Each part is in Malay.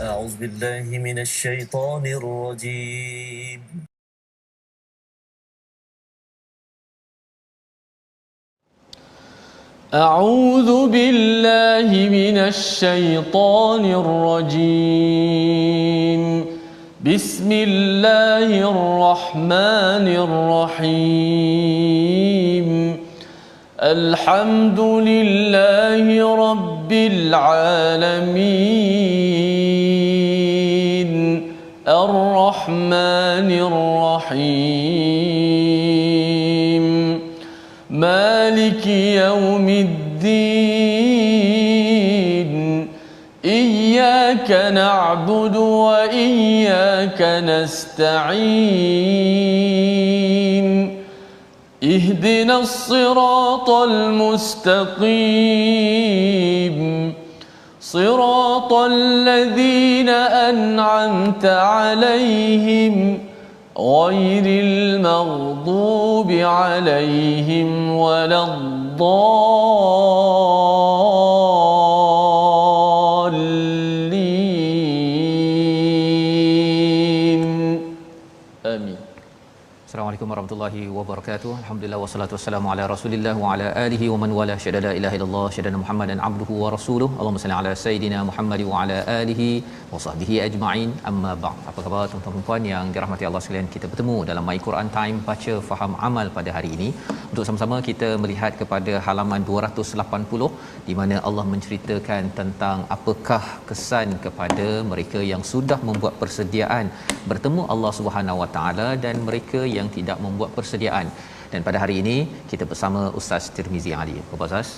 أعوذ بالله من الشيطان الرجيم. أعوذ بالله من الشيطان الرجيم. بسم الله الرحمن الرحيم. الحمد لله رب العالمين الرحمن الرحيم مالك يوم الدين إياك نعبد وإياك نستعين اهدنا الصراط المستقيم صراط الذين أنعمت عليهم غير المغضوب عليهم ولا الضالين آمين. Assalamualaikum warahmatullahi wabarakatuh. Alhamdulillah wassalatu wassalamu ala Rasulillah wa ala alihi wa man wala syada la ilaha illallah syada Muhammadan abduhu wa rasuluhu. Allahumma salli ala sayidina Muhammad wa ala alihi wa sahbihi ajma'in. Amma ba'd. Apa khabar tuan-tuan dan puan yang dirahmati Allah sekalian? Kita bertemu dalam My Quran Time baca faham amal pada hari ini untuk sama-sama kita melihat kepada halaman 280 di mana Allah menceritakan tentang apakah kesan kepada mereka yang sudah membuat persediaan bertemu Allah Subhanahu Wa Taala dan mereka yang tidak membuat persediaan. Dan pada hari ini kita bersama Ustaz Tirmizi Ali. Apa Ustaz?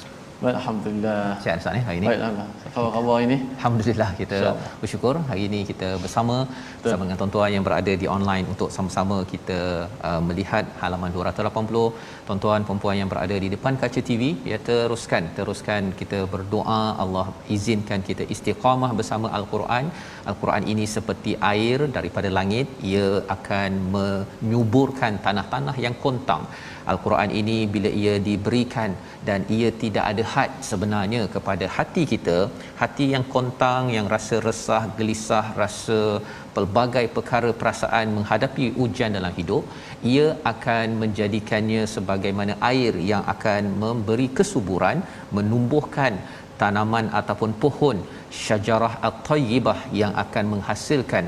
Baik, alhamdulillah. Sihat Ustaz hari ini? Baiklah. Apa khabar ini? Alhamdulillah kita bersyukur hari ini kita bersama dengan tuan-tuan yang berada di online untuk sama-sama kita melihat halaman 280. Tuan-tuan puan-puan yang berada di depan kaca TV, ya teruskan kita berdoa Allah izinkan kita istiqamah bersama Al-Quran. Al-Quran ini seperti air daripada langit, ia akan menyuburkan tanah-tanah yang kontang. Al-Quran ini bila ia diberikan dan ia tidak ada had sebenarnya kepada hati kita, hati yang kontang, yang rasa resah, gelisah, rasa pelbagai perkara perasaan menghadapi ujian dalam hidup, ia akan menjadikannya sebagaimana air yang akan memberi kesuburan, menumbuhkan tanaman ataupun pohon syajarah at-tayyibah yang akan menghasilkan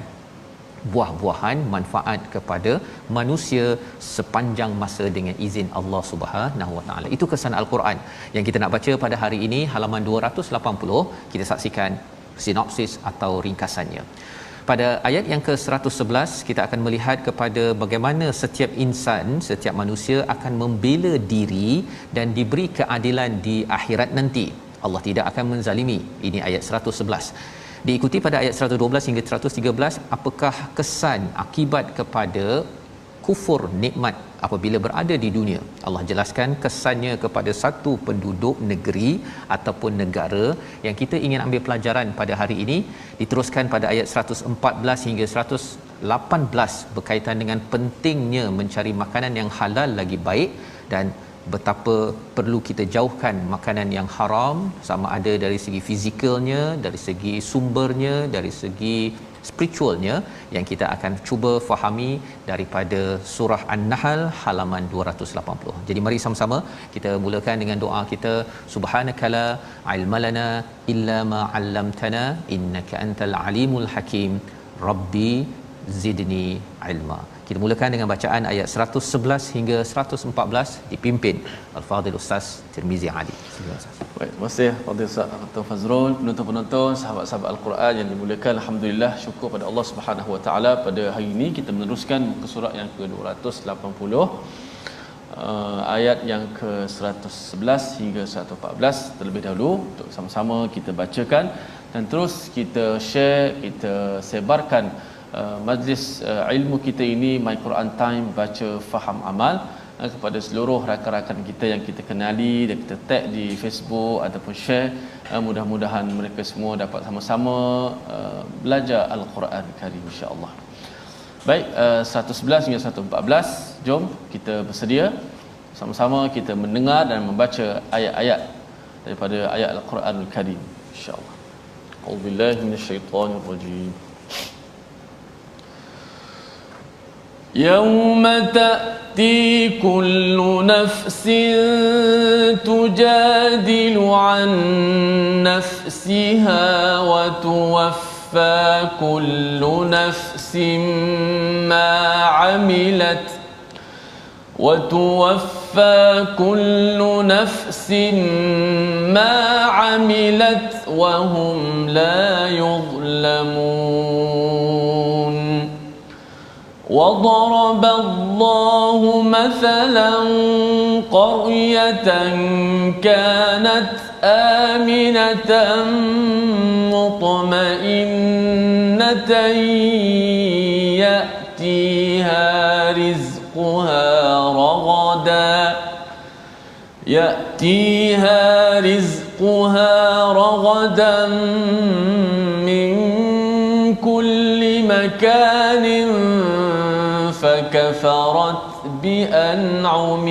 buah-buahan manfaat kepada manusia sepanjang masa dengan izin Allah Subhanahu Wa Taala. Itu kesan Al-Quran yang kita nak baca pada hari ini, halaman 280. Kita saksikan sinopsis atau ringkasannya. Pada ayat yang ke-111 kita akan melihat kepada bagaimana setiap insan, setiap manusia akan membela diri dan diberi keadilan di akhirat nanti. Allah tidak akan menzalimi. Ini ayat 111. Diikuti pada ayat 112 hingga 113, apakah kesan akibat kepada kufur nikmat apabila berada di dunia. Allah jelaskan kesannya kepada satu penduduk negeri ataupun negara yang kita ingin ambil pelajaran pada hari ini. Diteruskan pada ayat 114 hingga 118 berkaitan dengan pentingnya mencari makanan yang halal lagi baik dan betapa perlu kita jauhkan makanan yang haram, sama ada dari segi fizikalnya, dari segi sumbernya, dari segi spiritualnya, yang kita akan cuba fahami daripada surah An-Nahl halaman 280. Jadi mari sama-sama kita mulakan dengan doa kita. Subhanakala ilmalana illa ma 'allamtana innaka antal alimul hakim. Rabbi zidni ilma. Kita mulakan dengan bacaan ayat 111 hingga 114 dipimpin Al-Fadhil Ustaz Tirmizi Ali. Silakan Ustaz. Baik, terima kasih Fadil Ustaz Dr. Fazrul, penonton-penonton, sahabat-sahabat Al-Quran yang dimuliakan. Alhamdulillah, syukur pada Allah Subhanahu Wa Taala. Pada hari ini kita meneruskan muka surat yang ke-280, ayat yang ke-111 hingga 114 terlebih dahulu untuk sama-sama kita bacakan dan terus kita share, kita sebarkan majlis ilmu kita ini, My Quran Time baca faham amal, kepada seluruh rakan-rakan kita yang kita kenali dan kita tag di Facebook ataupun share. Mudah-mudahan mereka semua dapat sama-sama belajar Al-Quran Karim, insya-Allah. Baik, 111 hingga 114, jom kita bersedia sama-sama kita mendengar dan membaca ayat-ayat daripada ayat Al-Quranul Karim, insya-Allah. أعوذ بالله من الشيطان الرجيم. يوم تأتي كل نفس تجادل عن نفسها وتوفى كل نفس ما عملت وهم لا يظلمون. وضرب الله مثلا قرية كانت آمنة مطمئنة يأتيها رزقها رغدا من كل مكان فكفرت بأنعم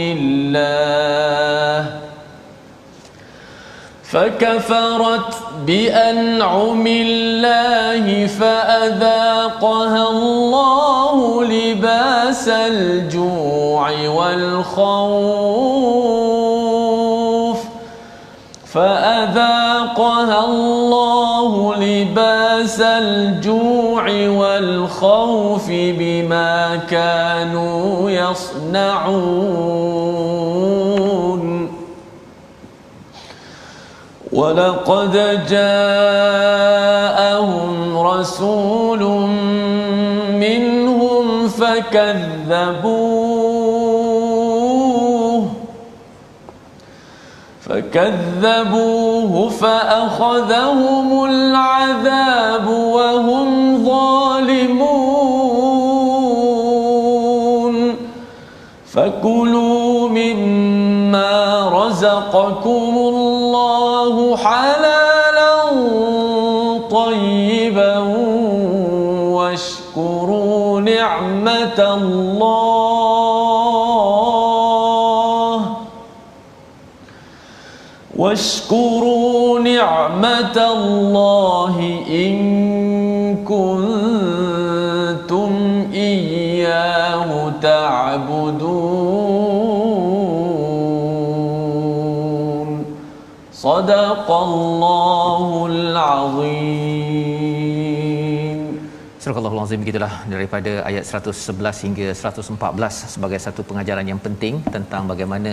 الله فأذاقها الله لباس الجوع والخوف بما كانوا يصنعون. ولقد جاءهم رسول منهم فكذبوه فأخذهم العذاب وهم ظالمون. فكلوا مما رزقكم الله حلالا طيبا واشكروا نعمة الله إن كنتم إياه تعبدون. صدق الله العظيم. Surah Al-Azim, begitulah daripada ayat 111 hingga 114 sebagai satu pengajaran yang penting tentang bagaimana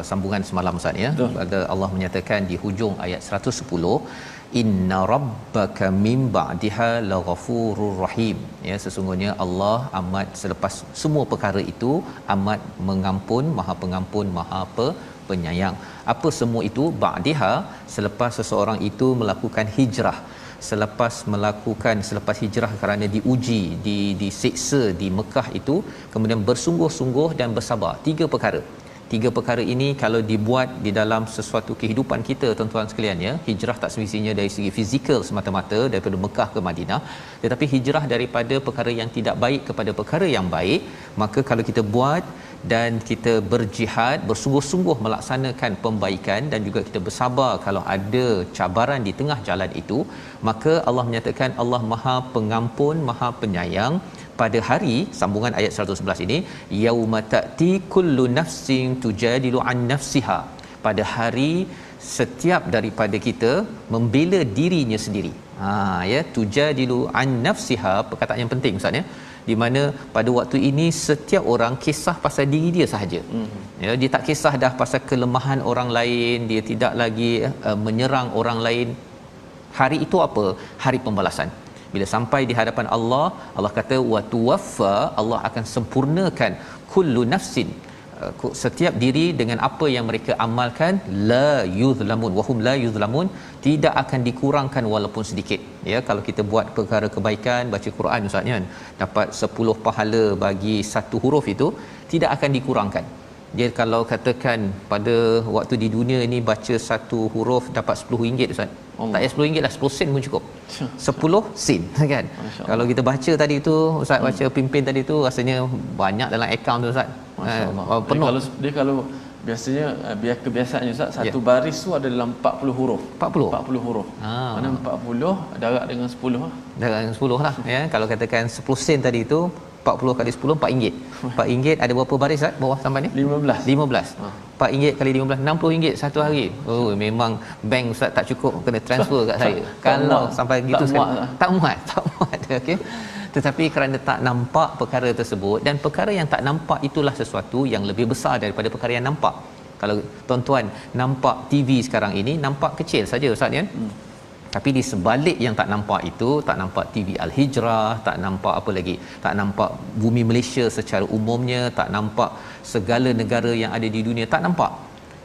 sambungan semalam Ustaz ya. Ada Allah menyatakan di hujung ayat 110, inna rabbaka min ba'daha laghafurur rahim. Ya, sesungguhnya Allah amat selepas semua perkara itu amat mengampun, Maha Pengampun, Maha Penyayang. Apa semua itu? Ba'daha, selepas seseorang itu melakukan hijrah. Selepas hijrah kerana diuji, disiksa di Mekah itu, kemudian bersungguh-sungguh dan bersabar. Tiga perkara ini kalau dibuat di dalam sesuatu kehidupan kita, tuan-tuan sekalian ya, hijrah tak semestinya dari segi fizikal semata-mata daripada Mekah ke Madinah, tetapi hijrah daripada perkara yang tidak baik kepada perkara yang baik. Maka kalau kita buat dan kita berjihad, bersungguh-sungguh melaksanakan pembaikan dan juga kita bersabar kalau ada cabaran di tengah jalan itu, maka Allah menyatakan Allah Maha Pengampun, Maha Penyayang. Pada hari, sambungan ayat 111 ini, yauma ta'ti kullu nafsin tujadilu an nafsiha, pada hari setiap daripada kita membela dirinya sendiri. Ya, tujadilu an nafsiha, perkataan yang penting Ustaz ya, di mana pada waktu ini setiap orang kisah pasal diri dia sahaja. Ya, dia tak kisah dah pasal kelemahan orang lain, dia tidak lagi menyerang orang lain. Hari itu apa? Hari pembalasan. Bila sampai di hadapan Allah, Allah kata wa tuwaffa, Allah akan sempurnakan kullu nafsin, setiap diri dengan apa yang mereka amalkan, la yuzlamun wa hum la yuzlamun, tidak akan dikurangkan walaupun sedikit. Ya, kalau kita buat perkara kebaikan, baca Quran Ustaz kan, dapat 10 pahala bagi satu huruf itu, tidak akan dikurangkan. Dia kalau katakan pada waktu di dunia ini baca satu huruf dapat RM10 Ustaz. Tak payah RM10 lah, 10 sen pun cukup. 10 sen kan. Kalau kita baca tadi tu Ustaz, baca pimpin tadi tu, rasanya banyak dalam akaun tu Ustaz. Masya-Allah. Penuh. Dia kalau Biasanya biar kebiasaannya Ustaz, satu baris tu ada dalam 40 huruf. 40 huruf. Mana 40 darab dengan 10 lah. Darab dengan 10 lah ya. Kalau katakan 10 sen tadi tu 40 kali 10 RM4. RM4 ada berapa baris Ustaz bawah sampai ni? 15. RM4 kali 15 RM60 satu hari. Oh memang bank Ustaz tak cukup, kena transfer kat saya. Kalau sampai gitu tak muat. Okey. Tetapi kerana tak nampak perkara tersebut, dan perkara yang tak nampak itulah sesuatu yang lebih besar daripada perkara yang nampak. Kalau tuan-tuan nampak TV sekarang ini nampak kecil saja Ustaz ya. Tapi di sebalik yang tak nampak itu, tak nampak TV Al-Hijrah, tak nampak apa lagi, tak nampak bumi Malaysia secara umumnya, tak nampak segala negara yang ada di dunia, tak nampak.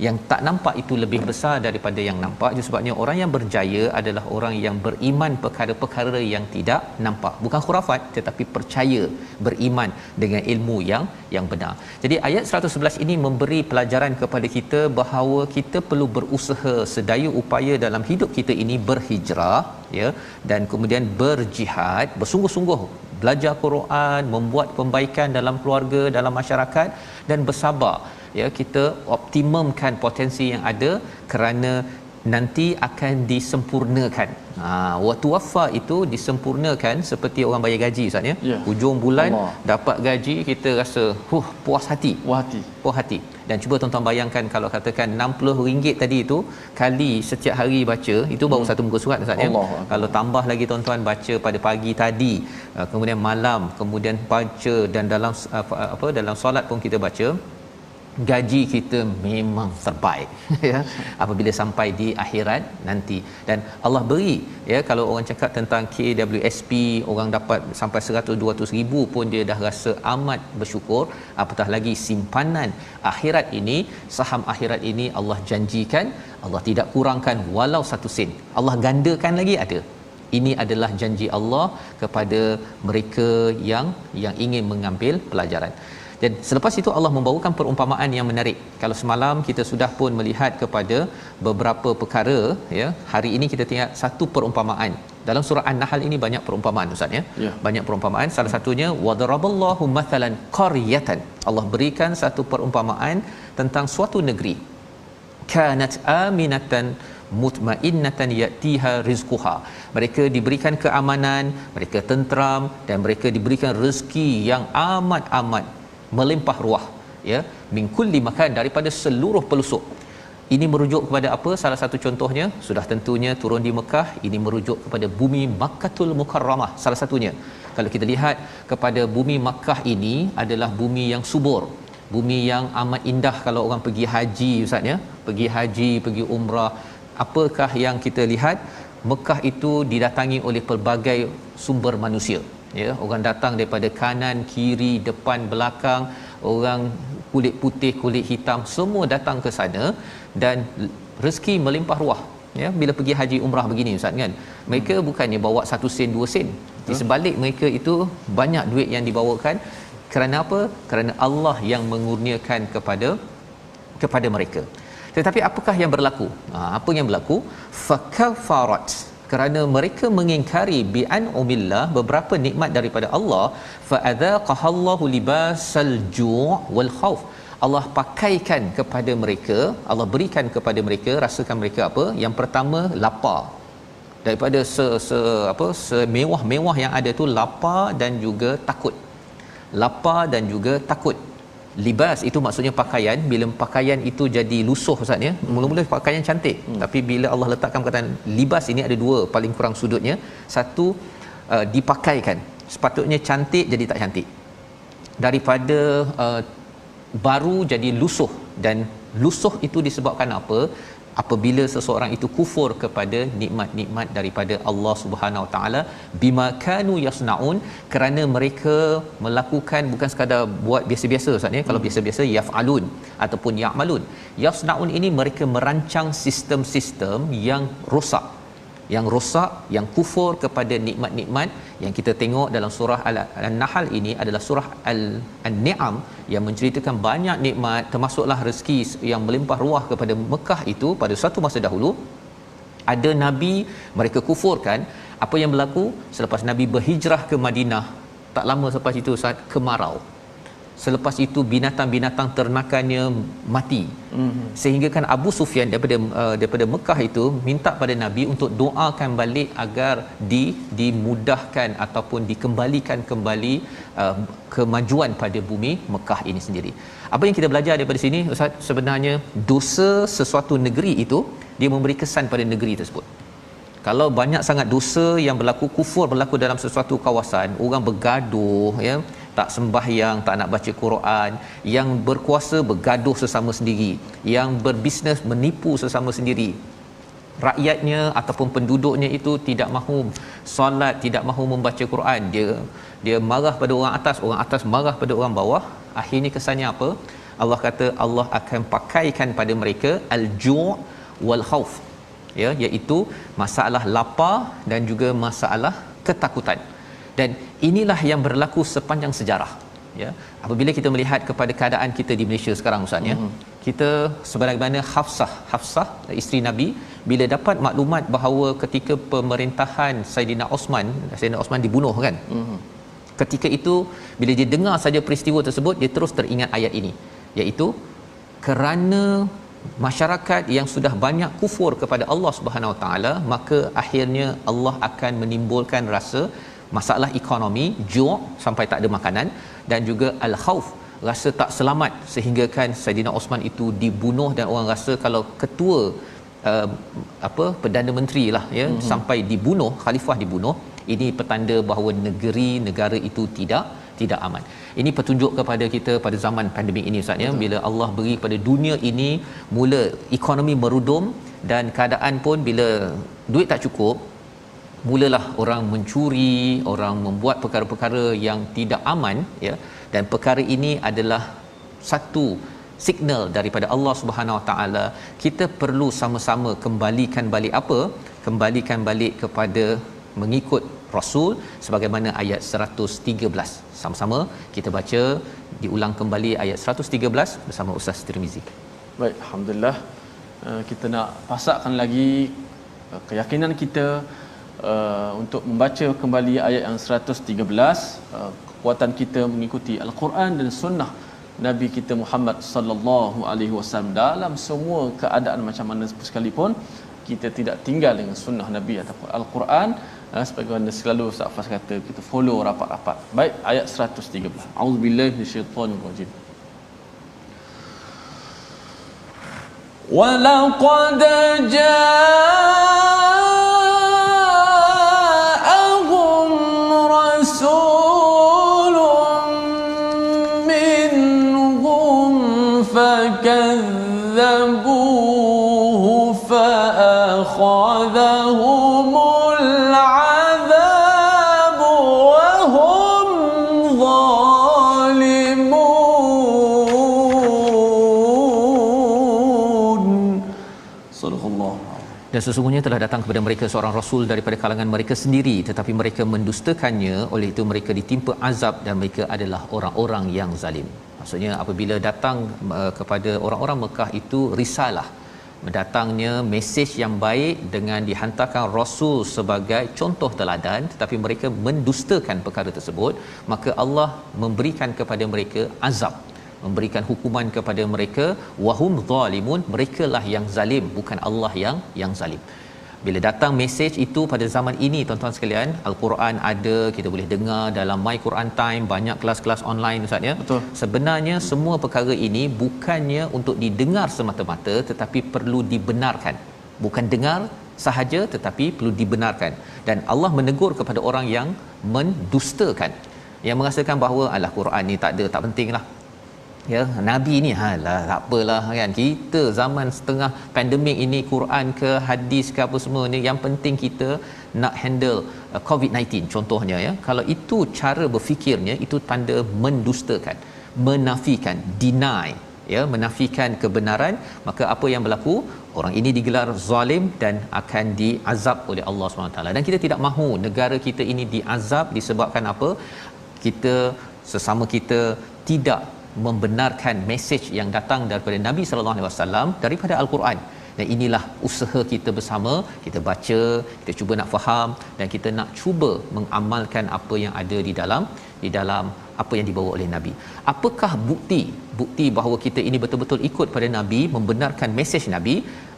Yang tak nampak itu lebih besar daripada yang nampak. Itu sebabnya orang yang berjaya adalah orang yang beriman perkara-perkara yang tidak nampak. Bukan khurafat, tetapi percaya, beriman dengan ilmu yang benar. Jadi ayat 111 ini memberi pelajaran kepada kita bahawa kita perlu berusaha sedaya upaya dalam hidup kita ini berhijrah ya, dan kemudian berjihad, bersungguh-sungguh belajar Quran, membuat pembaikan dalam keluarga, dalam masyarakat, dan bersabar ya, kita optimumkan potensi yang ada kerana nanti akan disempurnakan. Waktu wafat itu disempurnakan seperti orang bayar gaji Ustaz ya. Hujung bulan Allah dapat gaji, kita rasa puas hati. Puas hati. Dan cuba tuan-tuan bayangkan kalau katakan RM60 tadi itu kali setiap hari baca, itu baru satu muka surat Ustaz ya. Kalau tambah lagi tuan-tuan baca pada pagi tadi, kemudian malam, kemudian baca, dan dalam dalam solat pun kita baca, gaji kita memang terbaik ya apabila sampai di akhirat nanti. Dan Allah beri ya, kalau orang cakap tentang KWSP, orang dapat sampai 100-200 ribu pun dia dah rasa amat bersyukur, apatah lagi simpanan akhirat ini, saham akhirat ini Allah janjikan Allah tidak kurangkan walau 1 sen, Allah gandakan lagi ada. Ini adalah janji Allah kepada mereka yang ingin mengambil pelajaran. Dan selepas itu Allah membawakan perumpamaan yang menarik. Kalau semalam kita sudah pun melihat kepada beberapa perkara ya, hari ini kita tengok satu perumpamaan. Dalam surah An-Nahl ini banyak perumpamaan Ustaz ya. Banyak perumpamaan. Salah satunya wadaraballahu mathalan qaryatan. Allah berikan satu perumpamaan tentang suatu negeri. Kanat aminatan mutmainnatan yatiha rizquha. Mereka diberikan keamanan, mereka tenteram, dan mereka diberikan rezeki yang amat melimpah ruah ya, min kulli makan, daripada seluruh pelosok. Ini merujuk kepada apa? Salah satu contohnya sudah tentunya turun di Mekah. Ini merujuk kepada bumi Makkatul Mukarramah salah satunya. Kalau kita lihat kepada bumi Makkah ini adalah bumi yang subur, bumi yang amat indah. Kalau orang pergi haji Ustaz ya, pergi haji, pergi umrah, apakah yang kita lihat? Mekah itu didatangi oleh pelbagai sumber manusia ya, orang datang daripada kanan, kiri, depan, belakang, orang kulit putih, kulit hitam, semua datang ke sana, dan rezeki melimpah ruah ya. Bila pergi haji umrah begini Ustaz kan, mereka bukannya bawa 1 sen 2 sen, di sebalik mereka itu banyak duit yang dibawakan. Kerana apa? Kerana Allah yang mengurniakan kepada mereka. Tetapi apakah yang berlaku? Apa yang berlaku? Fakafarat, kerana mereka mengingkari bi'an umillah, beberapa nikmat daripada Allah, fa'adzaqahallahu libasal ju' wal khauf. Allah pakaikan kepada mereka, Allah berikan kepada mereka, rasakan mereka apa? Yang pertama lapar. Daripada semewah-mewah yang ada tu, lapar dan juga takut. Lapar dan juga takut. Libas itu maksudnya pakaian. Bila pakaian itu jadi lusuh Ustaz ya, mula-mula pakaian cantik, tapi bila Allah letakkan perkataan libas ini, ada dua paling kurang sudutnya. Satu, dipakaikan, sepatutnya cantik jadi tak cantik, daripada baru jadi lusuh. Dan lusuh itu disebabkan apa? Apabila seseorang itu kufur kepada nikmat-nikmat daripada Allah Subhanahu Wa Taala, bima kanu yasnaun, kerana mereka melakukan bukan sekadar buat biasa-biasa Ustaz ya. Kalau biasa-biasa yaf'alun ataupun ya'malun. Yasnaun ini mereka merancang sistem-sistem yang rosak, yang kufur kepada nikmat-nikmat yang kita tengok dalam surah An-Nahl ini adalah surah An-Ni'am yang menceritakan banyak nikmat, termasuklah rezeki yang melimpah ruah kepada Mekah itu pada suatu masa dahulu. Ada nabi mereka kufurkan. Apa yang berlaku selepas nabi berhijrah ke Madinah? Tak lama selepas itu kemarau. selepas itu binatang-binatang ternakannya mati. Sehingga kan Abu Sufyan daripada Mekah itu minta pada Nabi untuk doakan balik agar dimudahkan ataupun dikembalikan kembali kemajuan pada bumi Mekah ini sendiri. Apa yang kita belajar daripada sini Ustaz, sebenarnya dosa sesuatu negeri itu dia memberi kesan pada negeri tersebut. Kalau banyak sangat dosa yang berlaku, kufur berlaku dalam sesuatu kawasan, orang bergaduh, ya, tak sembahyang, tak nak baca Quran, yang berkuasa bergaduh sesama sendiri, yang berbisnes menipu sesama sendiri, rakyatnya ataupun penduduknya itu tidak mahu solat, tidak mahu membaca Quran, dia marah pada orang atas marah pada orang bawah. Akhirnya kesannya apa? Allah kata Allah akan pakaikan pada mereka al-ju' wal khauf, ya, iaitu masalah lapar dan juga masalah ketakutan. Dan inilah yang berlaku sepanjang sejarah, ya. Apabila kita melihat kepada keadaan kita di Malaysia sekarang Ustaz, ya, kita sebagaimana Hafsah isteri Nabi, bila dapat maklumat bahawa ketika pemerintahan Saidina Osman dibunuh kan, ketika itu bila dia dengar saja peristiwa tersebut, dia terus teringat ayat ini, iaitu kerana masyarakat yang sudah banyak kufur kepada Allah Subhanahu Wa Taala, maka akhirnya Allah akan menimbulkan rasa masalah ekonomi, ju' sampai tak ada makanan, dan juga al-khauf, rasa tak selamat, sehingga kan Saidina Osman itu dibunuh dan orang rasa kalau ketua Perdana Menteri lah, ya, sampai dibunuh, khalifah dibunuh, ini petanda bahawa negara itu tidak aman. Ini petunjuk kepada kita pada zaman pandemik ini Ustaz, ya, bila Allah beri pada dunia ini mula ekonomi merudum dan keadaan pun bila duit tak cukup, mulalah orang mencuri, orang membuat perkara-perkara yang tidak aman, ya, dan perkara ini adalah satu signal daripada Allah Subhanahu Wa Taala. Kita perlu sama-sama kembalikan balik kepada mengikut Rasul, sebagaimana ayat 113. Sama-sama kita baca, diulang kembali ayat 113 bersama Ustaz Tirmizi. Baik, alhamdulillah. Kita nak pasakkan lagi keyakinan kita untuk membaca kembali ayat yang 113, kekuatan kita mengikuti Al-Quran dan sunnah Nabi kita Muhammad sallallahu alaihi wasallam dalam semua keadaan macam mana sekalipun. Kita tidak tinggal dengan sunnah Nabi ataupun Al-Quran, sebagaimana selalu Ustaz Fas kata, kita follow rapat-rapat. Baik, ayat 113. Auzubillahi minasyaitonirrajim. وَلَقَدْ جَاءَهُمْ رَسُولٌ مِّنْهُمْ فَكَذَّبُوهُ فَأَخَذَهُمُ الْعَذَابُ وَهُمْ ظَالِمُونَ. Sadaqallah. Dan sesungguhnya telah datang kepada mereka seorang rasul daripada kalangan mereka sendiri, tetapi mereka mendustakannya, oleh itu mereka ditimpa azab dan mereka adalah orang-orang yang zalim. Maksudnya apabila datang kepada orang-orang Mekah itu risalah, mendatangnya mesej yang baik dengan dihantarkan rasul sebagai contoh teladan, tetapi mereka mendustakan perkara tersebut, maka Allah memberikan kepada mereka azab, memberikan hukuman kepada mereka. Wahum zalimun, merekalah yang zalim, bukan Allah yang zalim. Bila datang mesej itu pada zaman ini tuan-tuan sekalian, Al-Quran ada, kita boleh dengar dalam My Quran Time, banyak kelas-kelas online Ustaz, ya. Betul. Sebenarnya semua perkara ini bukannya untuk didengar semata-mata, tetapi perlu dibenarkan. Bukan dengar sahaja, tetapi perlu dibenarkan. Dan Allah menegur kepada orang yang mendustakan, yang merasakan bahawa alah Quran ni tak ada, tak pentinglah, ya, Nabi ni halah tak apalah kan, kita zaman setengah pandemik ini, Quran ke hadis ke apa semua ni, yang penting kita nak handle COVID-19 contohnya, ya. Kalau itu cara berfikirnya, itu tanda mendustakan, menafikan, deny, ya, menafikan kebenaran. Maka apa yang berlaku? Orang ini digelar zalim dan akan diazab oleh Allah SWT. Dan kita tidak mahu negara kita ini diazab disebabkan apa? Kita sesama kita tidak membenarkan mesej yang datang daripada Nabi sallallahu alaihi wasallam daripada Al-Quran, Dan inilah usaha kita bersama, kita baca, kita cuba nak faham dan kita nak cuba mengamalkan apa yang ada di dalam apa yang dibawa oleh Nabi. Apakah bukti bahawa kita ini betul-betul ikut pada Nabi, membenarkan mesej Nabi?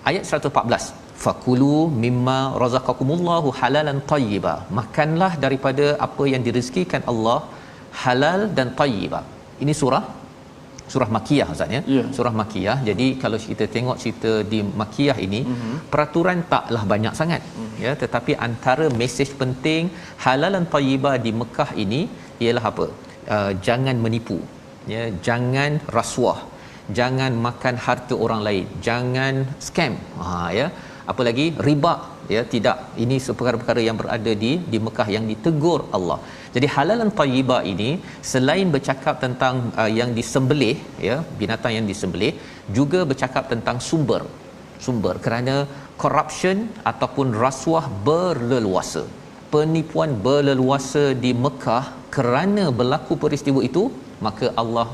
Ayat 114, fakulu mimma razaqakumullahu halalan tayyiba, makanlah daripada apa yang direzekikan Allah halal dan tayyiba. Ini surah Makkiyah Ustaz ya. Yeah. Surah Makkiyah. Jadi kalau kita tengok cerita di Makkiyah ini, peraturan taklah banyak sangat ya, tetapi antara mesej penting halalan tayyiba di Mekah ini ialah apa? Jangan menipu ya, jangan rasuah, jangan makan harta orang lain, jangan scam ya, apa lagi riba ya, tidak. Ini perkara-perkara yang berada di Mekah yang ditegur Allah. Jadi halalan tayyiba ini selain bercakap tentang yang disembelih ya, binatang yang disembelih, juga bercakap tentang sumber kerana corruption ataupun rasuah berleluasa, penipuan berleluasa di Mekah. Kerana berlaku peristiwa itu, maka Allah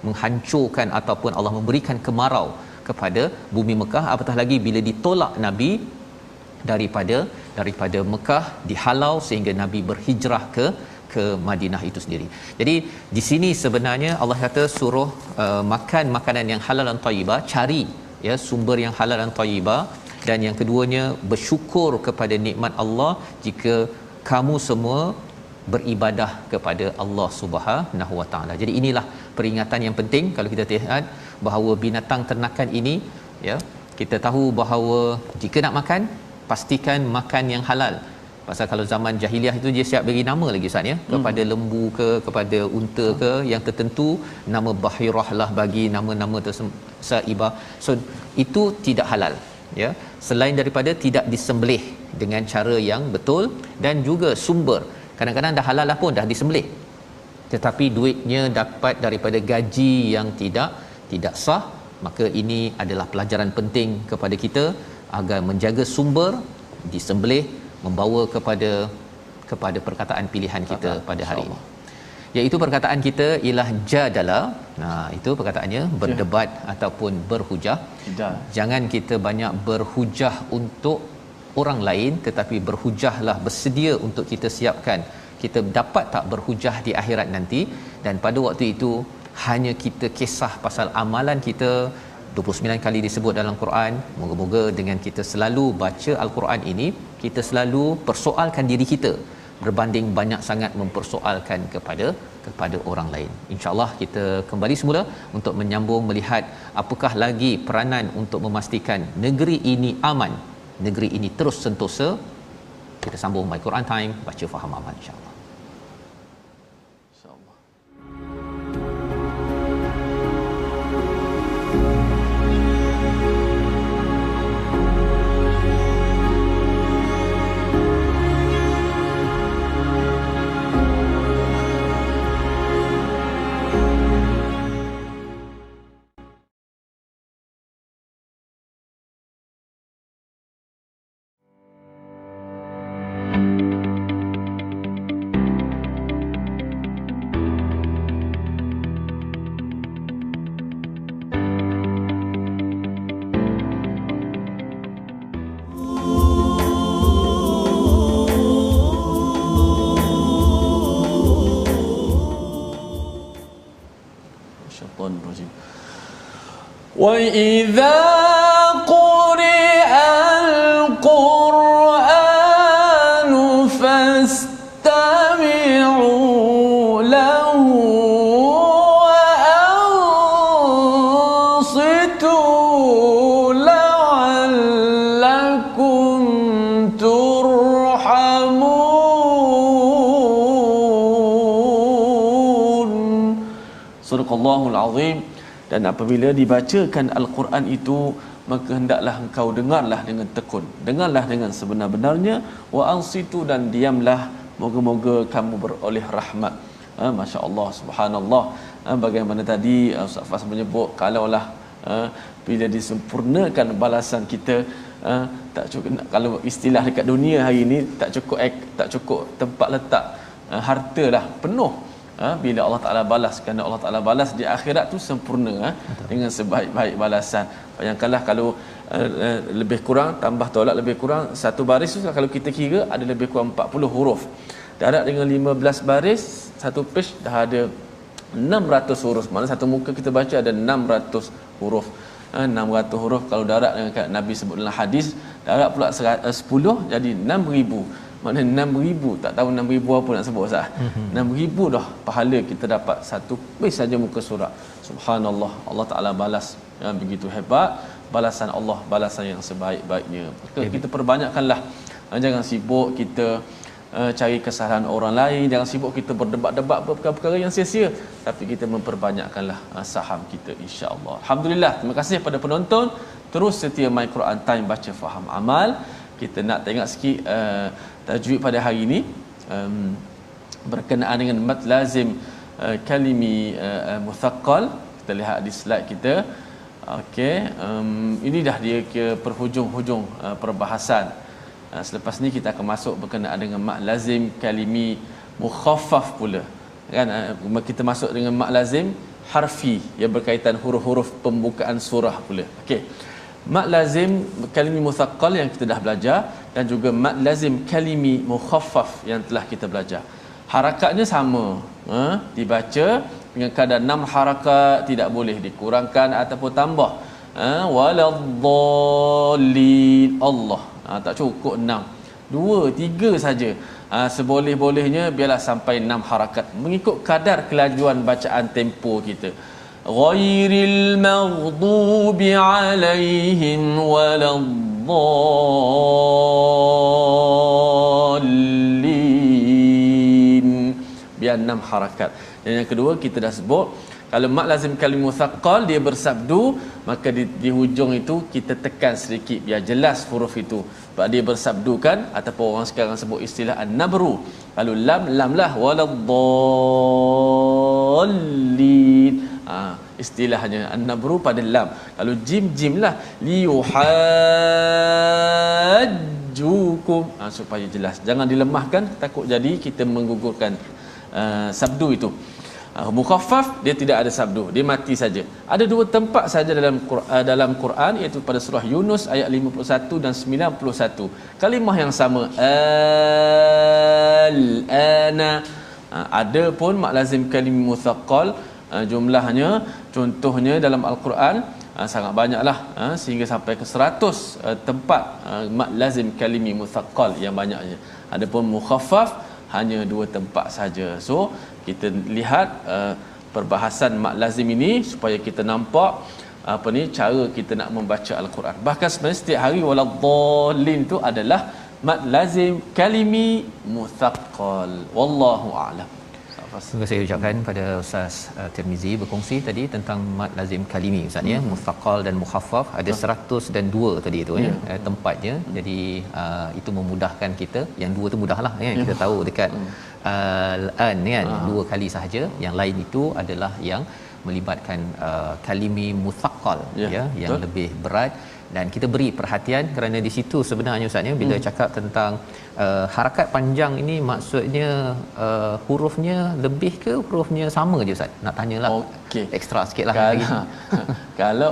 menghancurkan ataupun Allah memberikan kemarau kepada bumi Mekah, apatah lagi bila ditolak Nabi daripada Mekah, dihalau sehingga Nabi berhijrah ke Madinah itu sendiri. Jadi di sini sebenarnya Allah kata suruh makan makanan yang halal dan thayyibah, cari ya sumber yang halal dan thayyibah, dan yang keduanya bersyukur kepada nikmat Allah jika kamu semua beribadah kepada Allah Subhanahu Wa Taala. Jadi inilah peringatan yang penting kalau kita lihat bahawa binatang ternakan ini ya, kita tahu bahawa jika nak makan pastikan makan yang halal. Pasal kalau zaman jahiliah itu dia siap bagi nama lagi Ustaz ya, kepada lembu ke, kepada unta ke yang tertentu, nama Bahirah lah, bagi nama-nama Saibah. So itu tidak halal ya, selain daripada tidak disembelih dengan cara yang betul, dan juga sumber kadang-kadang dah halal lah pun dah disembelih, tetapi duitnya dapat daripada gaji yang tidak sah. Maka ini adalah pelajaran penting kepada kita agar menjaga sumber disembelih, membawa kepada perkataan pilihan kita pada hari ini, iaitu perkataan kita ialah jadala. Nah, itu perkataannya berdebat ataupun berhujah. Jangan kita banyak berhujah untuk orang lain, tetapi berhujahlah, bersedia untuk kita siapkan kita dapat tak berhujah di akhirat nanti. Dan pada waktu itu hanya kita kisah pasal amalan kita 29 kali disebut dalam Quran. Moga-moga dengan kita selalu baca Al-Quran ini, kita selalu persoalkan diri kita berbanding banyak sangat mempersoalkan kepada orang lain. InsyaAllah kita kembali semula untuk menyambung melihat apakah lagi peranan untuk memastikan negeri ini aman, negeri ini terus sentosa. Kita sambung My Quran Time, baca faham aman insya-Allah. وَإِذَا قُرِئَ الْقُرْآنُ فَاسْتَمِعُوا لَهُ وَأَنصِتُوا لَعَلَّكُمْ تُرْحَمُونَ. Surahul Azim. Dan apabila dibacakan Al-Quran itu, maka hendaklah engkau dengarlah dengan tekun, dengarlah dengan sebenar-benarnya, wa ansitu, dan diamlah, moga-moga kamu beroleh rahmat. Masya-Allah, subhanallah. Bagaimana tadi Ustaz Fas menyebut, kalaulah bila disempurnakan balasan kita, tak cukup, kalau istilah dekat dunia hari ini, tak cukup tempat letak harta dah penuh bila Allah Taala balas, kerana Allah Taala balas di akhirat tu sempurna dengan sebaik-baik balasan. Bayangkanlah kalau lebih kurang tambah tolak lebih kurang satu baris tu, kalau kita kira ada lebih kurang 40 huruf. Darab dengan 15 baris, satu page dah ada 600 huruf. Maksudnya satu muka kita baca ada 600 huruf. 600 huruf kalau darab dengan Nabi sebut dalam hadis, darab pula 10 jadi 6000. Maknanya 6,000, tak tahu 6,000 apa nak sebut Ustaz. 6,000 dah pahala kita dapat satu page saja muka surat. Subhanallah, Allah Taala balas begitu hebat. Balasan Allah, balasan yang sebaik-baiknya. Maka kita perbanyakkanlah, jangan sibuk kita cari kesalahan orang lain, jangan sibuk kita berdebat-debat perkara-perkara yang sia-sia, tapi kita memperbanyakkanlah saham kita, insya-Allah. Alhamdulillah, terima kasih pada penonton terus setia My Quran Time, baca faham amal. Kita nak tengok sikit tajwid pada hari ini berkenaan dengan mad lazim kalimi muthaqqal. Kita lihat di slide kita. Okey, ini dah dia ke perhujung-hujung perbahasan. Selepas ni kita akan masuk berkenaan dengan mad lazim kalimi mukhaffaf pula. Kan kita masuk dengan mad lazim harfi yang berkaitan huruf-huruf pembukaan surah pula. Okey. Mad lazim kalimi muthaqqal yang kita dah belajar, dan juga mad lazim kalimi mukhaffaf yang telah kita belajar. Harakatnya sama, dibaca dengan kadar 6 harakat, tidak boleh dikurangkan ataupun tambah. Waladdallin, Allah, tak cukup 6, 2, 3 saja. Seboleh-bolehnya biarlah sampai 6 harakat mengikut kadar kelajuan bacaan tempo kita. Ghairil maghdubi alaihim waladdallin, biar 6 harakat. Dan yang kedua kita dah sebut, kalau mad lazim kalim muthaqqal dia bersabdu, maka di hujung itu kita tekan sedikit biar jelas huruf itu, sebab dia bersabdu kan, ataupun orang sekarang sebut istilah an-nabru. Kalau lam lah waladdallin, istilahnya an-nabru pada lam. Kalau jim lah liyuhajjukum, supaya jelas, jangan dilemahkan, takut jadi kita menggugurkan sabdu itu. Mukhaffaf dia tidak ada sabdu, dia mati saja. Ada 2 tempat saja dalam Quran, iaitu pada surah Yunus ayat 51 dan 91. Kalimah yang sama, al-ana. Ada pun mad lazim kalim muthaqqal, jumlahnya contohnya dalam Al-Quran sangat banyaklah, sehingga sampai ke 100 tempat mad lazim kalimi muthaqqal yang banyaknya. Adapun mukhaffaf hanya 2 tempat saja. So kita lihat perbahasan mad lazim ini supaya kita nampak cara kita nak membaca Al-Quran. Bahkan sebenarnya setiap hari waladdallin tu adalah mad lazim kalimi muthaqqal. Wallahu a'lam. Terima kasih ucapkan pada Ustaz Tirmizi berkongsi tadi tentang mad lazim kalimi Ustaz ya, muthaqqal dan mukhaffaf. Ada 102 tadi itu ya, tempatnya. Jadi itu memudahkan kita. Yang 2 tu mudahlah ya, kita tahu dekat al-an kan, 2 kali sahaja. Yang lain itu adalah yang melibatkan kalimi muthaqqal ya, yang lebih berat. Dan kita beri perhatian kerana di situ sebenarnya Ustaz ya, bila cakap tentang harakat panjang ini, maksudnya hurufnya lebih ke hurufnya sama je Ustaz? Nak tanyalah. Okey, ekstra sikitlah kalau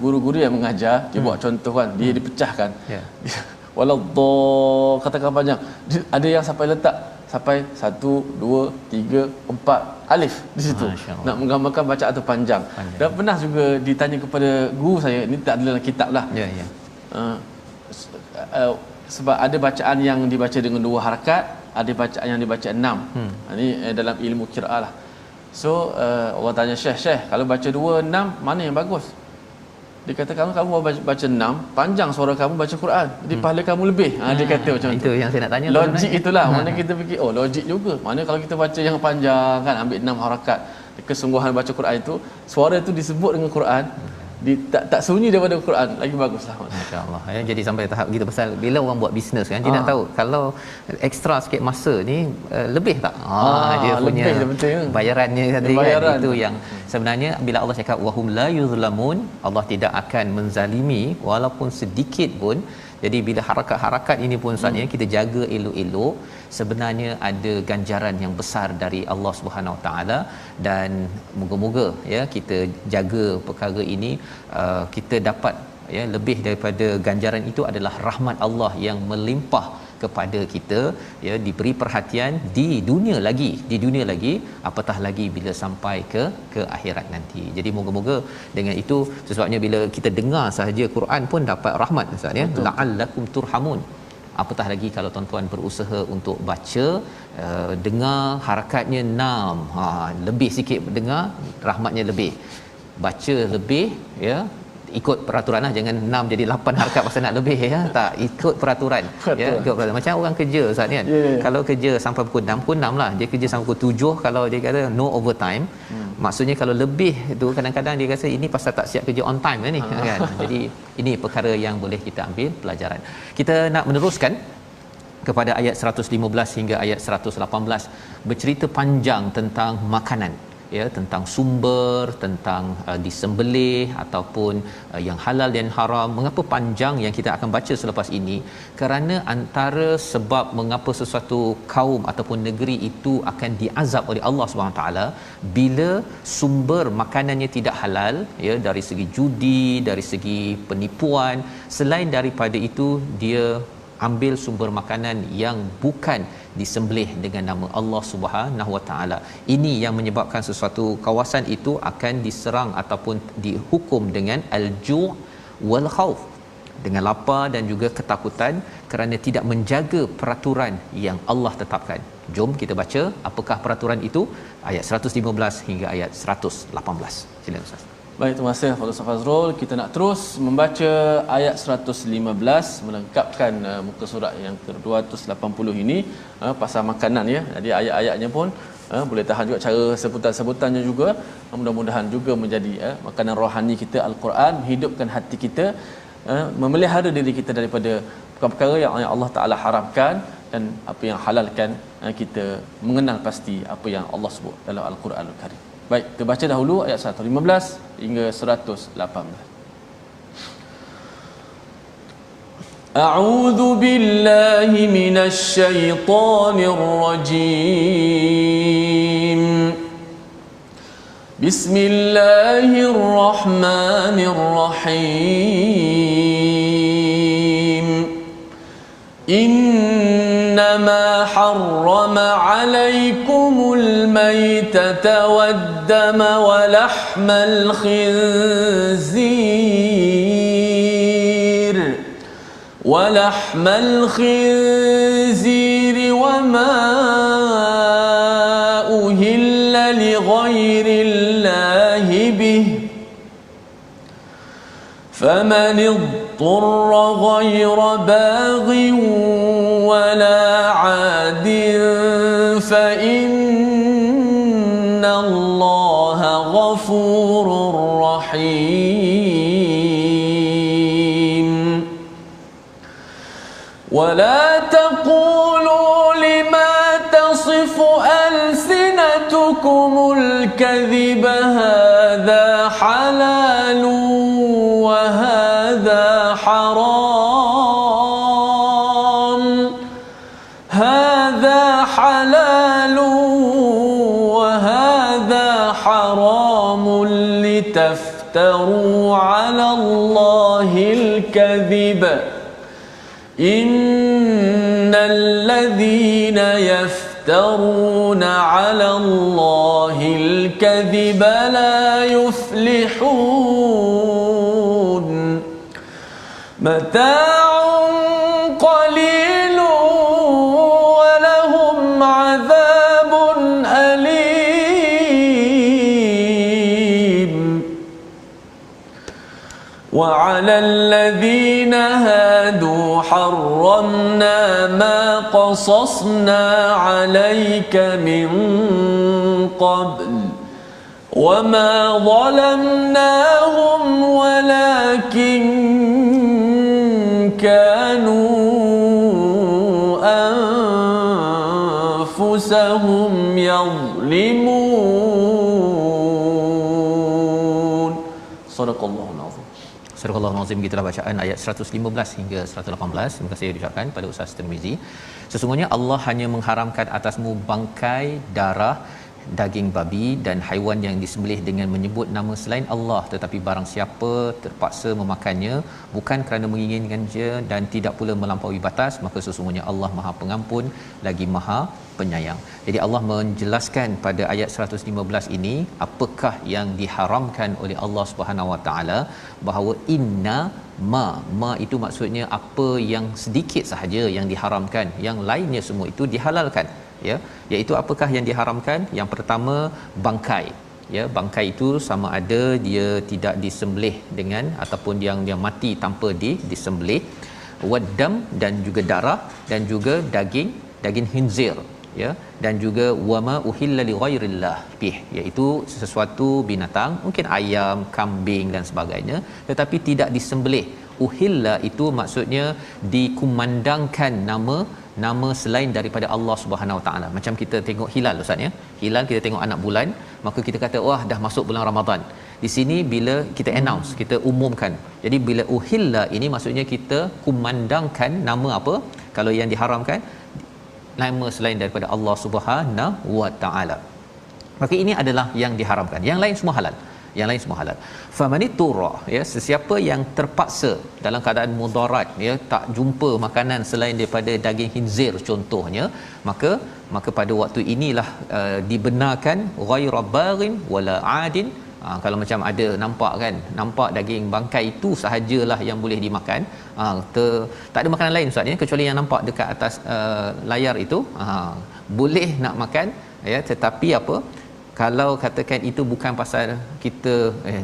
guru-guru yang mengajar dia buat contoh kan, dia dipecahkan waladdall, katakan panjang, ada yang sampai letak sampai 1, 2, 3, 4 alif di situ, nak menggambarkan bacaan tu panjang. Dan pernah juga ditanya kepada guru saya, ini tak ada dalam kitab lah, sebab ada bacaan yang dibaca dengan 2 harakat, ada bacaan yang dibaca 6. Ini dalam ilmu qiraah lah. So orang tanya Syekh, kalau baca 2, 6 mana yang bagus? Dia kata kamu baca 6, panjang suara kamu baca Quran, jadi pahala kamu lebih. Dia kata macam tu. Itu yang saya nak tanya. Logik itulah. Mana kita fikir, logik juga. Mana kalau kita baca yang panjang kan, ambil 6 harakat, kesungguhan baca Quran itu, suara itu disebut dengan Quran, tak sunyi daripada Quran, lagi baguslah. Masya-Allah. Jadi sampai tahap gitu, pasal bila orang buat bisnes kan, dia nak tahu kalau ekstra sikit masa ni lebih tak? Dia punya bayarannya tadi kan, itu yang sebenarnya bila Allah cakap wahum la yuzlamun, Allah tidak akan menzalimi walaupun sedikit pun. Jadi bila harakat-harakat ini pun sebenarnya kita jaga elok-elok, sebenarnya ada ganjaran yang besar dari Allah Subhanahu Wa Taala. Dan moga-moga ya kita jaga perkara ini, kita dapat ya lebih daripada ganjaran itu adalah rahmat Allah yang melimpah kepada kita, ya, diberi perhatian di dunia lagi, apatah lagi bila sampai ke akhirat nanti. Jadi moga-moga dengan itu, sebabnya bila kita dengar sahaja Quran pun dapat rahmat Ustaz ya, la'allakum turhamun. Apatah lagi kalau tuan-tuan berusaha untuk baca, dengar harakatnya 6, lebih sikit dengar, rahmatnya lebih. Baca lebih, ya, ikut peraturan lah, jangan 6 jadi 8 harakat pasal nak lebih ya. Tak, ikut peraturan. Ya, ikut peraturan. Macam orang kerja Ustaz kan. Kalau kerja sampai pukul 6, pukul 6 lah. Dia kerja sampai pukul 7 kalau dia kata no overtime. Maksudnya kalau lebih tu kadang-kadang dia rasa ini pasal tak siap kerja on time ni kan. Jadi ini perkara yang boleh kita ambil pelajaran. Kita nak meneruskan kepada ayat 115 hingga ayat 118, bercerita panjang tentang makanan, ya, tentang sumber, tentang disembelih ataupun yang halal dan haram. Mengapa panjang yang kita akan baca selepas ini? Kerana antara sebab mengapa sesuatu kaum ataupun negeri itu akan diazab oleh Allah Subhanahu taala bila sumber makanannya tidak halal, ya, dari segi judi, dari segi penipuan. Selain daripada itu, dia ambil sumber makanan yang bukan disembelih dengan nama Allah Subhanahu Wa Taala. Ini yang menyebabkan sesuatu kawasan itu akan diserang ataupun dihukum dengan al-ju' wal khauf, dengan lapar dan juga ketakutan kerana tidak menjaga peraturan yang Allah tetapkan. Jom kita baca apakah peraturan itu, ayat 115 hingga ayat 118. Silakan Ustaz. Baik, terima kasih Fadil Ustaz Fazrul. Kita nak terus membaca ayat 115 melengkapkan muka surat yang ke-280 ini, pasal makanan ya. Jadi ayat-ayatnya pun boleh tahan juga cara sebutan-sebutannya juga. Mudah-mudahan juga menjadi makanan rohani kita Al-Quran, menghidupkan hati kita, memelihara diri kita daripada perkara-perkara yang Allah Taala haramkan dan apa yang halalkan. Kita mengenal pasti apa yang Allah sebut dalam Al-Quranul Karim. Baik, kita baca dahulu ayat 115 hingga 118. A'udzu billahi minasy syaithanir rajim. Bismillahirrahmanirrahim. إنما حرم عليكم الميتة والدم ولحم الخنزير وما أهل لغير الله به فمن اضطر غير باغ ولا عاد فإن الله غفور رحيم. ولا تقولوا لما تصف ألسنتكم الكذب هذا حلال وهذا حرام، هذا حلال وهذا حرام لتفتروا على الله الكذب، إن الذين يفترون على الله الكذب لا يفلحون. متاع قليل ولهم عذاب أليم. وعلى الذين هادوا حرمنا ما قصصنا عليك من قبل وما ظلمناهم ولكن كانوا أنفسهم يظلمون. Sadaqallahul azim. Surah Al-Azim, gitulah bacaan ayat 115 hingga 118. Terima kasih diucapkan pada Ustaz Tirmizi. Sesungguhnya Allah hanya mengharamkan atasmu bangkai, darah, daging babi dan haiwan yang disembelih dengan menyebut nama selain Allah, tetapi barang siapa terpaksa memakannya bukan kerana menginginkannya dan tidak pula melampaui batas, maka sesungguhnya Allah Maha Pengampun lagi Maha Penyayang. Jadi Allah menjelaskan pada ayat 115 ini apakah yang diharamkan oleh Allah Subhanahu Wa Taala, bahawa inna ma itu maksudnya apa yang sedikit sahaja yang diharamkan, yang lainnya semua itu dihalalkan, ya. Iaitu apakah yang diharamkan? Yang pertama, bangkai, ya. Bangkai itu sama ada dia tidak disembelih dengan ataupun yang dia mati tanpa disembelih, wadam dan juga darah, dan juga daging khinzir, ya, dan juga wama uhilla li ghairillah bih, iaitu sesuatu binatang, mungkin ayam, kambing dan sebagainya, tetapi tidak disembelih. Uhilla itu maksudnya dikumandangkan nama selain daripada Allah Subhanahu Wa Taala. Macam kita tengok hilal, Ustaz, ya. Hilal kita tengok anak bulan, maka kita kata wah dah masuk bulan Ramadan. Di sini bila kita announce, kita umumkan. Jadi bila uhilla ini maksudnya kita kumandangkan nama apa? Kalau yang diharamkan, nama selain daripada Allah Subhanahu Wa Taala. Maka ini adalah yang diharamkan. Yang lain semua halal. Yang lain semua halal. Famanitura, ya, sesiapa yang terpaksa dalam keadaan mudarat, ya, tak jumpa makanan selain daripada daging khinzir contohnya, maka pada waktu inilah dibenarkan ghaira baghin wala adin. Kalau macam ada nampak daging bangkai itu sahajalah yang boleh dimakan, tak ada makanan lain, Ustaz, ya, kecuali yang nampak dekat atas layar itu, boleh nak makan, ya. Tetapi apa, kalau katakan itu bukan pasal kita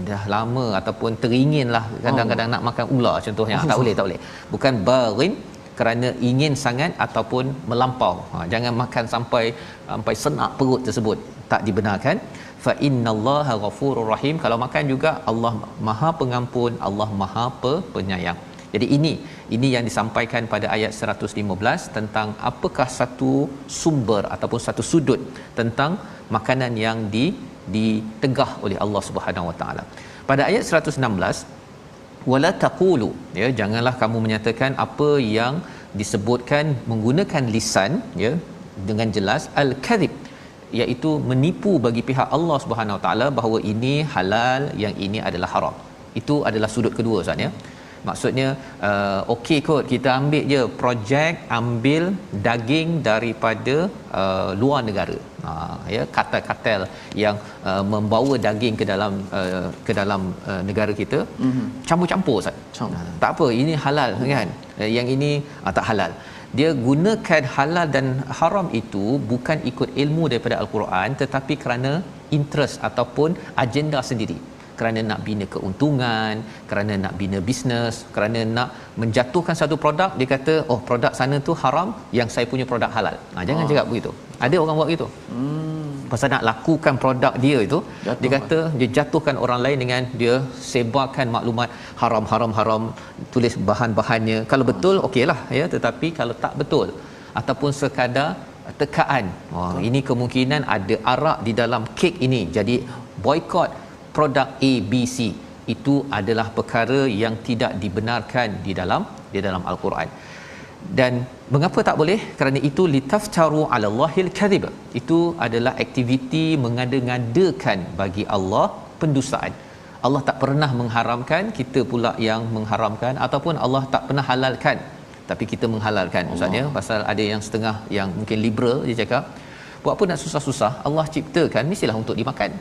dah lama ataupun teringinlah kadang-kadang nak makan ular contohnya, tak boleh. Bukan baghin kerana ingin sangat ataupun melampau, jangan makan sampai senak perut tersebut, tak dibenarkan. Fa innallaha ghafurur rahim, kalau makan juga Allah Maha Pengampun, Allah Maha Penyayang. Jadi ini yang disampaikan pada ayat 115 tentang apakah satu sumber ataupun satu sudut tentang makanan yang ditegah oleh Allah Subhanahu Wa Taala. Pada ayat 116, wala taqulu, ya, janganlah kamu menyatakan apa yang disebutkan menggunakan lisan, ya, dengan jelas al-kadhib, iaitu menipu bagi pihak Allah Subhanahu Wa Taala bahawa ini halal, yang ini adalah haram. Itu adalah sudut kedua, Ustaz, ya. Maksudnya okey kot, kita ambil je projek ambil daging daripada luar negara, ya, kartel-kartel yang membawa daging ke dalam negara kita, campur-campur, Ustaz. Tak apa, ini halal kan, yang ini tak halal. Dia gunakan halal dan haram itu bukan ikut ilmu daripada Al-Quran, tetapi kerana interest ataupun agenda sendiri, kerana nak bina keuntungan, kerana nak bina bisnes, kerana nak menjatuhkan satu produk. Dia kata, oh, produk sana tu haram, yang saya punya produk halal. Jangan cakap begitu. Ada orang buat begitu. Pasal nak lakukan produk dia itu, dia kata dia jatuhkan orang lain dengan dia sebarkan maklumat haram, tulis bahan-bahannya. Kalau betul okeylah, ya, tetapi kalau tak betul ataupun sekadar tekaan, ini kemungkinan ada arak di dalam kek ini, jadi boikot produk ABC, itu adalah perkara yang tidak dibenarkan di dalam Al-Quran. Dan mengapa tak boleh? Kerana itu litaftaru 'ala Allahil kadhib. Itu adalah aktiviti mengada-ngadakan bagi Allah pendustaan. Allah tak pernah mengharamkan, kita pula yang mengharamkan, ataupun Allah tak pernah halalkan tapi kita menghalalkan, Ustaz, ya. Pasal ada yang setengah yang mungkin liberal, dia cakap buat apa nak susah-susah, Allah ciptakan mestilah untuk dimakan.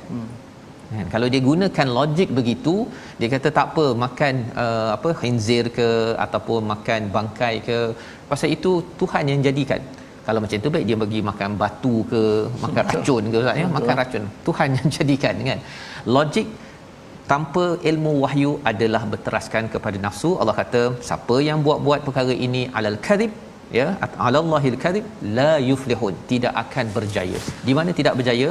Kalau dia gunakan logik begitu, dia kata tak apa makan khinzir ke ataupun makan bangkai ke, pasal itu Tuhan yang jadikan. Kalau macam tu baik dia bagi makan batu ke, makan racun ke, Ustaz, ya, makan racun, Tuhan yang jadikan, kan. Logik tanpa ilmu wahyu adalah berteraskan kepada nafsu. Allah kata siapa yang buat perkara ini alal kadhib, ya, alallahil kadhib la yuflihun, tidak akan berjaya. Di mana tidak berjaya?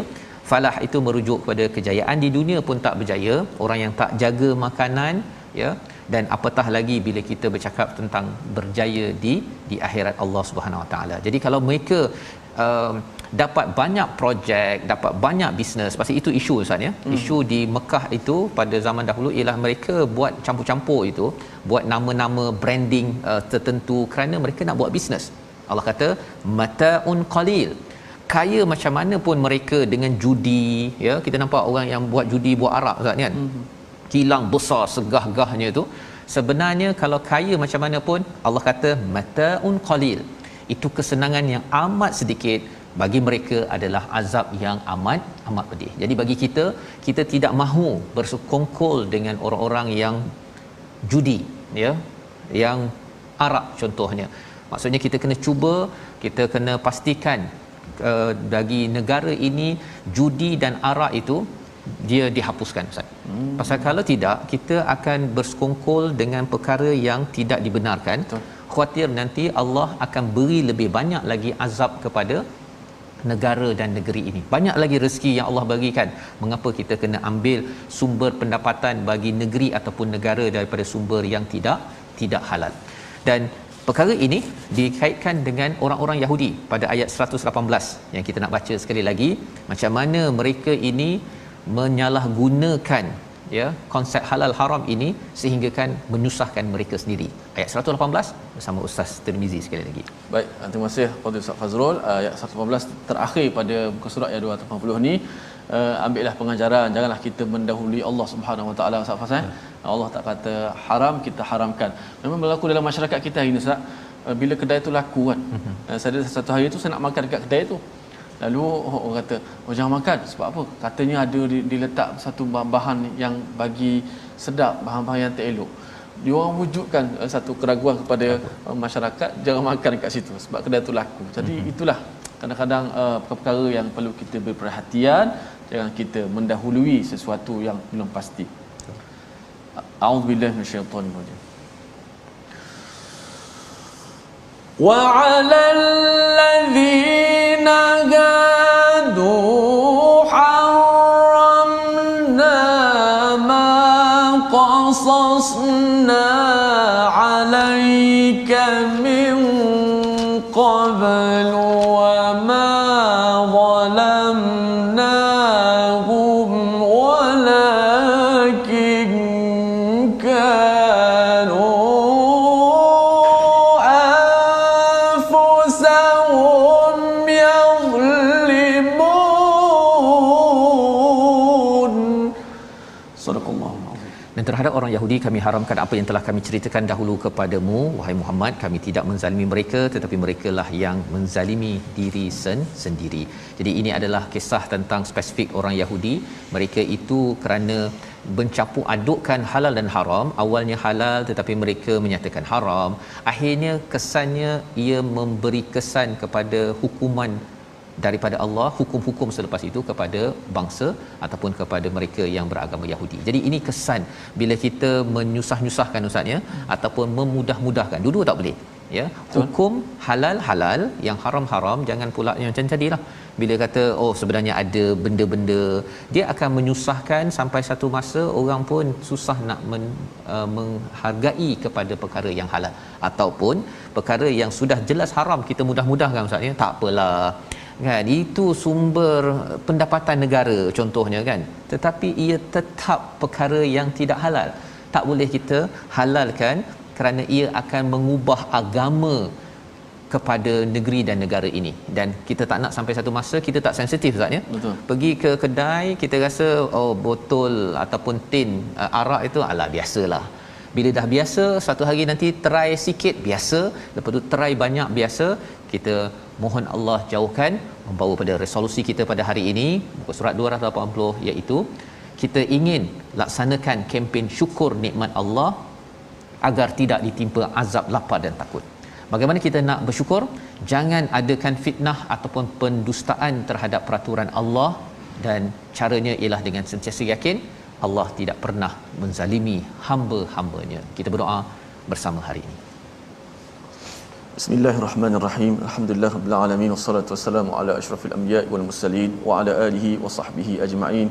Falah itu merujuk kepada kejayaan di dunia pun tak berjaya, orang yang tak jaga makanan, ya, dan apatah lagi bila kita bercakap tentang berjaya di akhirat Allah Subhanahu Wa Taala. Jadi kalau mereka dapat banyak projek, dapat banyak bisnes. Pasal itu isu Ustaz ya. Isu di Mekah itu pada zaman dahulu ialah mereka buat campur-campur itu, buat nama-nama branding tertentu kerana mereka nak buat bisnes. Allah kata mataun qalil. Kaya macam mana pun mereka dengan judi, ya, kita nampak orang yang buat judi, buat arak Ustaz kan. Kilang besar segah-gahnya tu. Sebenarnya kalau kaya macam mana pun Allah kata mataun qalil. Itu kesenangan yang amat sedikit, bagi mereka adalah azab yang amat pedih. Jadi bagi kita tidak mahu bersekongkol dengan orang-orang yang judi, ya, yang arak contohnya. Maksudnya kita kena cuba, kita kena pastikan bagi negara ini judi dan arak itu dia dihapuskan Ustaz. Pasal kalau tidak kita akan bersekongkol dengan perkara yang tidak dibenarkan. Betul. Khawatir nanti Allah akan beri lebih banyak lagi azab kepada negara dan negeri ini. Banyak lagi rezeki yang Allah bagikan. Mengapa kita kena ambil sumber pendapatan bagi negeri ataupun negara daripada sumber yang tidak halal? Dan perkara ini dikaitkan dengan orang-orang Yahudi pada ayat 118 yang kita nak baca sekali lagi, macam mana mereka ini menyalahgunakan, ya, konsep halal haram ini sehingga kan menyusahkan mereka sendiri. Ayat 118 bersama Ustaz Tirmizi sekali lagi. Baik, terima kasih kepada Ustaz Fazrul. Ayat 118 terakhir pada muka surat ayat 280 ni, ambillah pengajaran, janganlah kita mendahului Allah Subhanahu Wa Taala. Ustaz Fazrul, Allah tak kata haram, kita haramkan. Memang berlaku dalam masyarakat kita hari ni Ustaz. Bila kedai tu laku kan, saya ada satu hari tu saya nak makan dekat kedai tu, lalu orang kata, oh jangan makan. Sebab apa? Katanya ada diletak satu bahan yang bagi sedap, bahan-bahan yang tak elok. Dia orang wujudkan satu keraguan kepada masyarakat, jangan makan kat situ sebab kedai tu laku. Jadi itulah kadang-kadang perkara yang perlu kita berperhatian, jangan kita mendahului sesuatu yang belum pasti. A'udzubillahi minasyaitanir rajim. Wa 'alal ladzina hadu harramna ma qasasna 'alaika min qablu wa ma zalamnahum walakin kanu dan terhadap orang Yahudi kami haramkan apa yang telah kami ceritakan dahulu kepadamu wahai Muhammad. Kami tidak menzalimi mereka, tetapi merekalah yang menzalimi diri sendiri. Jadi ini adalah kisah tentang spesifik orang Yahudi. Mereka itu kerana mencampur adukkan halal dan haram, awalnya halal tetapi mereka menyatakan haram, akhirnya kesannya ia memberi kesan kepada hukuman daripada Allah, hukum-hukum selepas itu kepada bangsa ataupun kepada mereka yang beragama Yahudi. Jadi ini kesan bila kita menyusah-nyusahkan Ustaz ya, ataupun memudah-mudahkan. Dua-dua tak boleh, ya. Hukum halal-halal, yang haram-haram, jangan pula yang macam tadilah. Bila kata oh sebenarnya ada benda-benda, dia akan menyusahkan sampai satu masa orang pun susah nak menghargai kepada perkara yang halal, ataupun perkara yang sudah jelas haram kita mudah-mudahkan Ustaz ya, tak apalah kan, itu sumber pendapatan negara contohnya kan, tetapi ia tetap perkara yang tidak halal, tak boleh kita halalkan kerana ia akan mengubah agama kepada negeri dan negara ini. Dan kita tak nak sampai satu masa kita tak sensitif Ustaz ya. Betul. Pergi ke kedai kita rasa oh botol ataupun tin arak itu alah biasalah. Bila dah biasa, satu hari nanti try sikit biasa, lepas tu try banyak biasa. Kita mohon Allah jauhkan, membawa pada resolusi kita pada hari ini muka surat 280, iaitu kita ingin laksanakan kempen syukur nikmat Allah agar tidak ditimpa azab lapar dan takut. Bagaimana kita nak bersyukur? Jangan adakan fitnah ataupun pendustaan terhadap peraturan Allah, dan caranya ialah dengan sentiasa yakin Allah tidak pernah menzalimi hamba-hambanya. Kita berdoa bersama hari ini. Bismillahirrahmanirrahim. Alhamdulillahirabbil alamin, wassalatu wassalamu ala asyrafil anbiya'i wal mursalin wa ala alihi wa sahbihi ajma'in.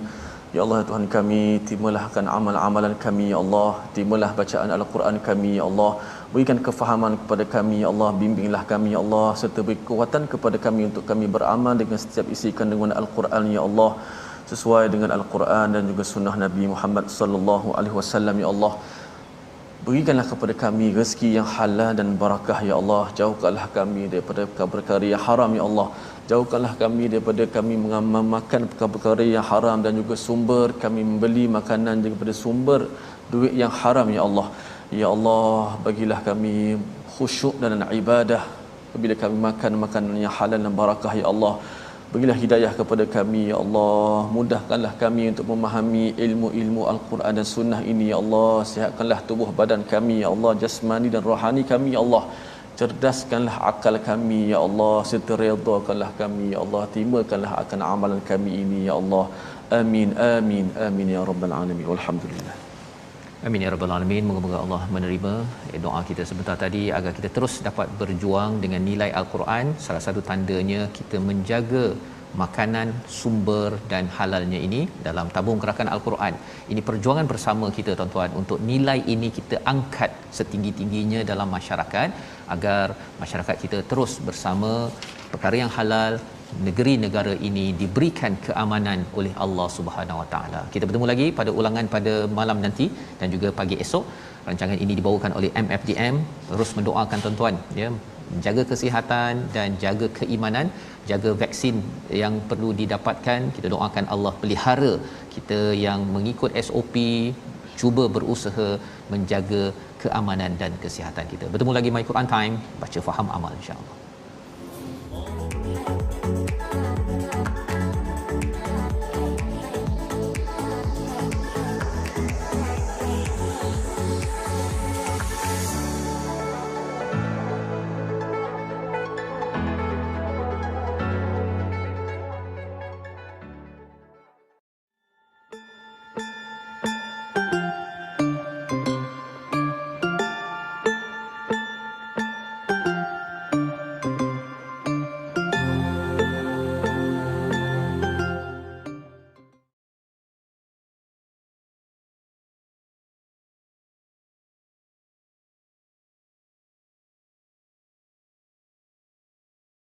Ya Allah Tuhan kami, terimalah amal-amalan kami ya Allah, terimalah bacaan Al-Quran kami ya Allah, berikan kefahaman kepada kami ya Allah, bimbinglah kami ya Allah, serta beri kekuatan kepada kami untuk kami beramal dengan setiap isi kandungan Al-Quran ya Allah, sesuai dengan Al-Quran dan juga sunnah Nabi Muhammad sallallahu alaihi wasallam ya Allah. Berikanlah kepada kami rezeki yang halal dan barakah ya Allah. Jauhkanlah kami daripada perkara yang haram ya Allah. Jauhkanlah kami daripada kami makan perkara yang haram dan juga sumber kami membeli makanan daripada sumber duit yang haram ya Allah. Ya Allah, bagilah kami khusyuk dalam ibadah apabila kami makan makanan yang halal dan barakah ya Allah. Berilah hidayah kepada kami ya Allah, mudahkanlah kami untuk memahami ilmu-ilmu Al-Quran dan sunnah ini ya Allah. Sihatkanlah tubuh badan kami ya Allah, jasmani dan rohani kami ya Allah. Cerdaskanlah akal kami ya Allah, serta redhakanlah kami ya Allah. Terimakanlah akan amalan kami ini ya Allah. Amin amin amin ya rabbal alamin. Walhamdulillah. Amin ya rabbal alamin. Moga-moga Allah menerima doa kita sebentar tadi agar kita terus dapat berjuang dengan nilai Al-Quran. Salah satu tandanya kita menjaga makanan sumber dan halalnya ini dalam tabung gerakan Al-Quran. Ini perjuangan bersama kita tuan-tuan untuk nilai ini kita angkat setinggi-tingginya dalam masyarakat agar masyarakat kita terus bersama perkara yang halal, negeri negara ini diberikan keamanan oleh Allah Subhanahu Wa Taala. Kita bertemu lagi pada ulangan pada malam nanti dan juga pagi esok. Rancangan ini dibawakan oleh MFDM. Terus mendoakan tuan-tuan ya, jaga kesihatan dan jaga keimanan, jaga vaksin yang perlu didapatkan. Kita doakan Allah pelihara kita yang mengikut SOP, cuba berusaha menjaga keamanan dan kesihatan kita. Bertemu lagi My Quran Time, baca faham amal insya-Allah.